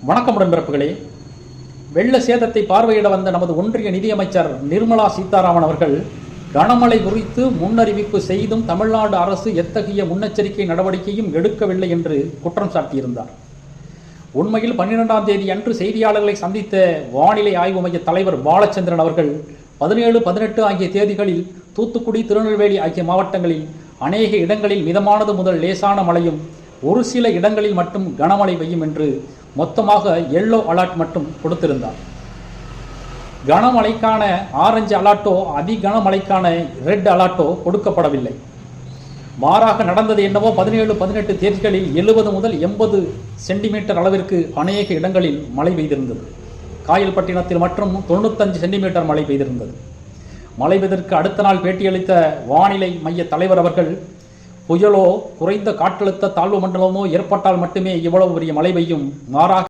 வணக்கம் உடன்பிறப்புகளே. வெள்ள சேதத்தை பார்வையிட வந்த நமது ஒன்றிய நிதியமைச்சர் நிர்மலா சீதாராமன் அவர்கள் கனமழை குறித்து முன்னறிவிப்பு செய்தும் தமிழ்நாடு அரசு எத்தகைய முன்னெச்சரிக்கை நடவடிக்கையும் எடுக்கவில்லை என்று குற்றம் சாட்டியிருந்தார். உண்மையில் 12ஆம் தேதி அன்று செய்தியாளர்களை சந்தித்த வானிலை ஆய்வு மைய தலைவர் பாலச்சந்திரன் அவர்கள் 17, 18 ஆகிய தேதிகளில் தூத்துக்குடி, திருநெல்வேலி ஆகிய மாவட்டங்களில் அநேக இடங்களில் மிதமானது முதல் லேசான மழையும் ஒரு சில இடங்களில் மட்டும் கனமழை பெய்யும் என்று மொத்தமாக எல்லோ அலர்ட் மட்டும் கொடுத்திருந்தார். கனமழைக்கான ஆரஞ்சு அலர்ட்டோ அதி கனமழைக்கான ரெட் அலர்ட்டோ கொடுக்கப்படவில்லை. மாறாக நடந்தது என்னவோ 17, 18 தேதிகளில் 70 முதல் 80 சென்டிமீட்டர் அளவிற்கு அநேக இடங்களில் மழை பெய்திருந்தது. காயல்பட்டினத்தில் மற்றும் 95 சென்டிமீட்டர் மழை பெய்திருந்தது. மழை பெய்ததற்கு அடுத்த நாள் பேட்டியளித்த வானிலை மைய தலைவர் அவர்கள், புயலோ குறைந்த காற்றழுத்த தாழ்வு மண்டலமோ ஏற்பட்டால் மட்டுமே இவ்வளவு பெரிய மழை பெய்யும், மாறாக